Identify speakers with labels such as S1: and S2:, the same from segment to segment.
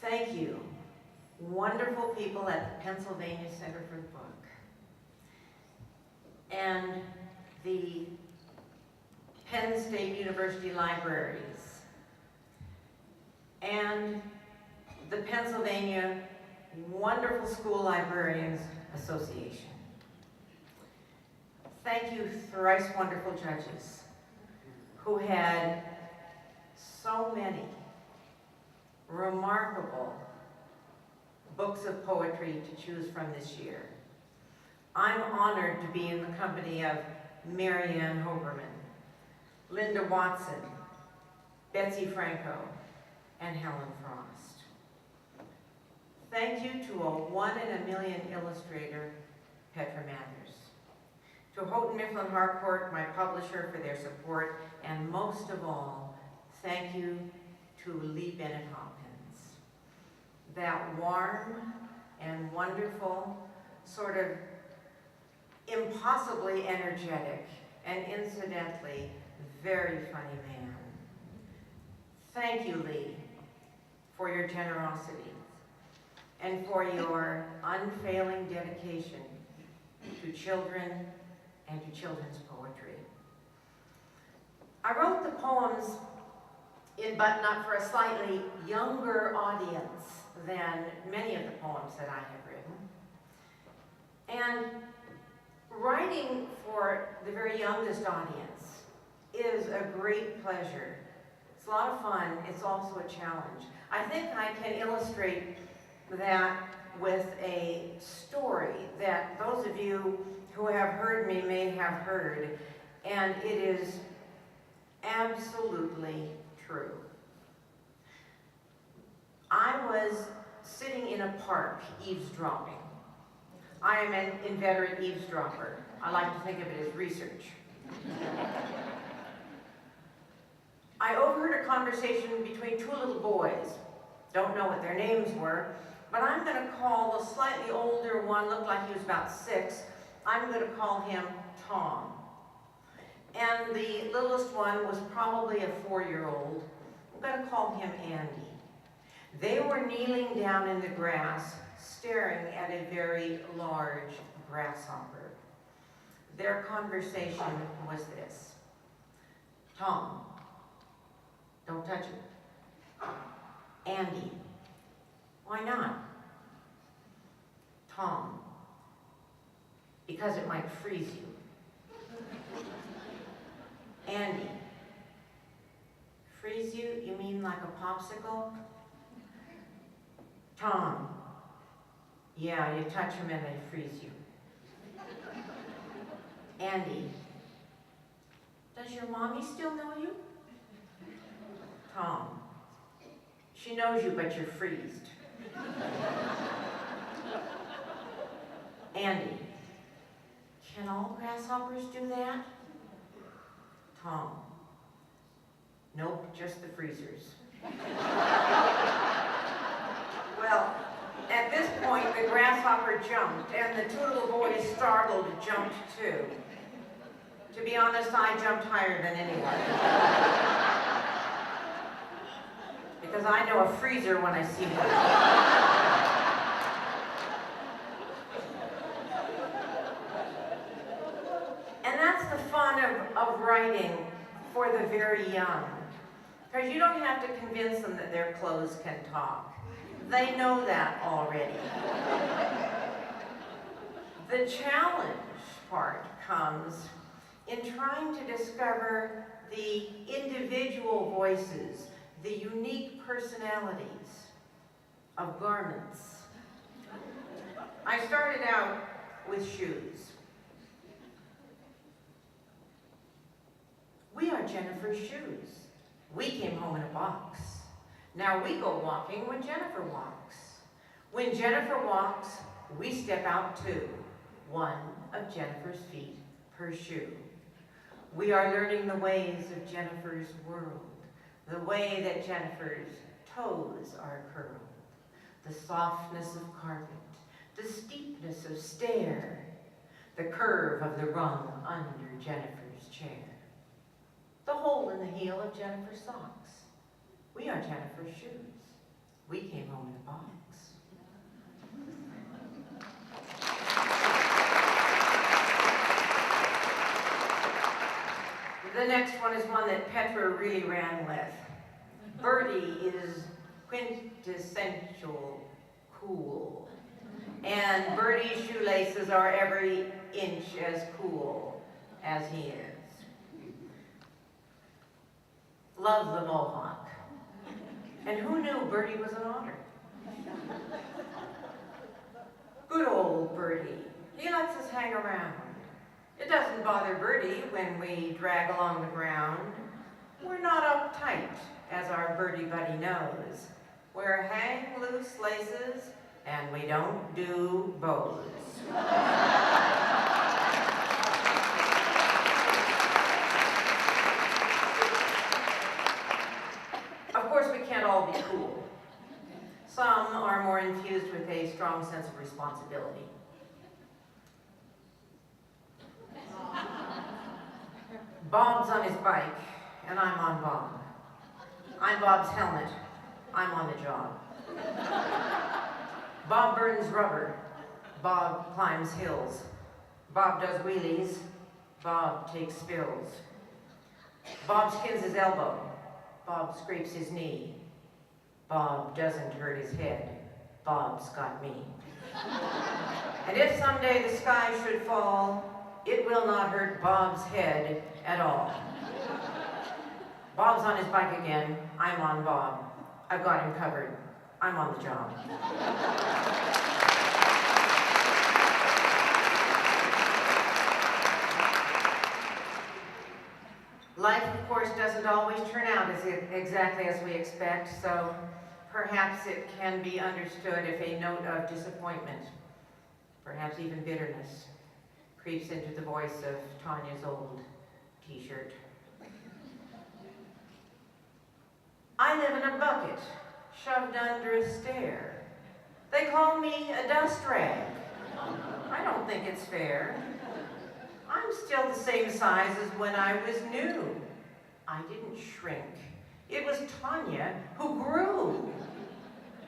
S1: Thank you, wonderful people at the Pennsylvania Center for the Book and the Penn State University Libraries and the Pennsylvania Wonderful School Librarians Association. Thank you, thrice wonderful judges who had so many remarkable books of poetry to choose from this year. I'm honored to be in the company of Marianne Hoberman, Linda Watson, Betsy Franco, and Helen Frost. Thank you to a 1 in a million illustrator, Petra Mathers. To Houghton Mifflin Harcourt, my publisher, for their support, and most of all, thank you to Lee Bennett Hopkins. That warm and wonderful, sort of impossibly energetic, and incidentally, very funny man. Thank you, Lee, for your generosity and for your unfailing dedication to children and to children's poetry. I wrote the poems in Button Up for a slightly younger audience than many of the poems that I have written. And writing for the very youngest audience is a great pleasure. It's a lot of fun. It's also a challenge. I think I can illustrate that with a story that those of you who have heard me may have heard, and it is absolutely true. I was sitting in a park eavesdropping. I am an inveterate eavesdropper. I like to think of it as research. I overheard a conversation between two little boys. Don't know what their names were, but I'm going to call the slightly older one, looked like he was about 6, I'm going to call him Tom. And the littlest one was probably a 4-year-old. I'm going to call him Andy. They were kneeling down in the grass, staring at a very large grasshopper. Their conversation was this: Tom, don't touch it. Andy, why not? Tom, because it might freeze you. Andy, freeze you? You mean like a popsicle? Tom, yeah, you touch them and they freeze you. Andy, does your mommy still know you? Tom, she knows you, but you're freezed. Andy, can all grasshoppers do that? Tom, nope, just the freezers. Well, at this point, the grasshopper jumped, and the two little boys, startled, jumped too. To be honest, I jumped higher than anyone. Because I know a freezer when I see one. And that's the fun of writing for the very young. Because you don't have to convince them that their clothes can talk. They know that already. The challenge part comes in trying to discover the individual voices, the unique personalities of garments. I started out with shoes. We are Jennifer's shoes. We came home in a box. Now we go walking when Jennifer walks. When Jennifer walks, we step out too. One of Jennifer's feet per shoe. We are learning the ways of Jennifer's world, the way that Jennifer's toes are curled, the softness of carpet, the steepness of stair, the curve of the rung under Jennifer's chair, the hole in the heel of Jennifer's socks. We are Jennifer's shoes. We came home in box. The next one is one that Petra really ran with. Birdie is quintessential cool. And Birdie's shoelaces are every inch as cool as he is. Love the mohawk. And who knew Birdie was an otter? Good old Birdie. He lets us hang around. It doesn't bother Birdie when we drag along the ground. We're not uptight, as our birdie buddy knows. We're hang loose laces, and we don't do bows. Of course, we can't all be cool. Some are more infused with a strong sense of responsibility. Bob's on his bike, and I'm on Bob. I'm Bob's helmet. I'm on the job. Bob burns rubber. Bob climbs hills. Bob does wheelies. Bob takes spills. Bob skins his elbow. Bob scrapes his knee. Bob doesn't hurt his head. Bob's got me. And if someday the sky should fall, it will not hurt Bob's head at all. Bob's on his bike again. I'm on Bob. I've got him covered. I'm on the job. Life, of course, doesn't always turn out exactly as we expect, so perhaps it can be understood if a note of disappointment, perhaps even bitterness, creeps into the voice of Tanya's old t-shirt. I live in a bucket, shoved under a stair. They call me a dust rag. I don't think it's fair. I'm still the same size as when I was new. I didn't shrink. It was Tanya who grew.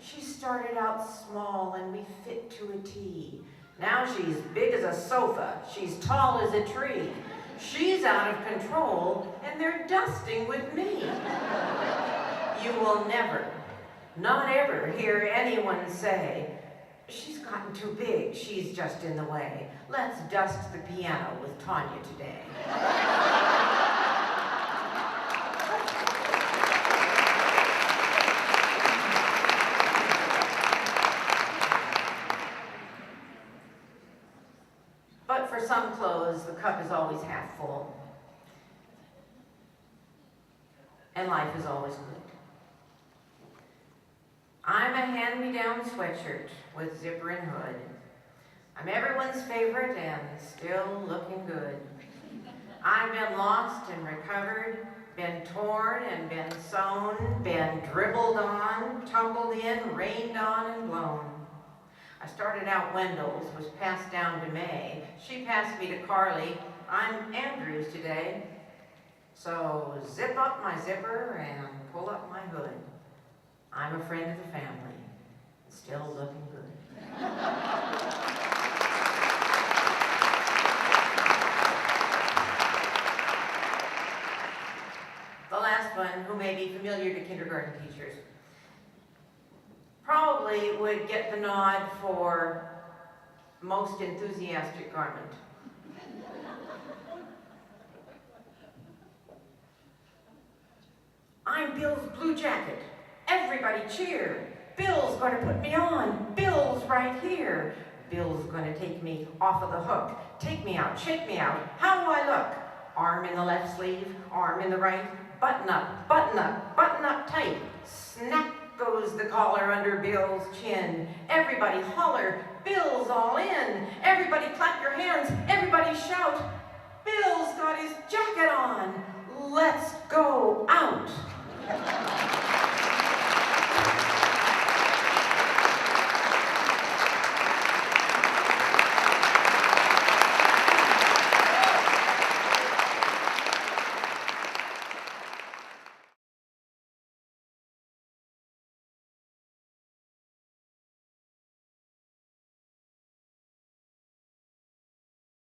S1: She started out small and we fit to a T. Now she's big as a sofa. She's tall as a tree. She's out of control and they're dusting with me. You will never, not ever, hear anyone say, she's gotten too big, she's just in the way. Let's dust the piano with Tanya today. But for some clothes, the cup is always half full. And life is always good. I'm a hand-me-down sweatshirt with zipper and hood. I'm everyone's favorite and still looking good. I've been lost and recovered, been torn and been sewn, been dribbled on, tumbled in, rained on and blown. I started out Wendell's, was passed down to May. She passed me to Carly. I'm Andrews today. So zip up my zipper and pull up my hood. I'm a friend of the family, still looking good. The last one, who may be familiar to kindergarten teachers, probably would get the nod for most enthusiastic garment. I'm Bill's blue jacket. Everybody cheer. Bill's going to put me on. Bill's right here. Bill's going to take me off of the hook. Take me out, shake me out. How do I look? Arm in the left sleeve, arm in the right. Button up, button up, button up tight. Snap goes the collar under Bill's chin. Everybody holler, Bill's all in. Everybody clap your hands. Everybody shout, Bill's got his jacket on. Let's go out.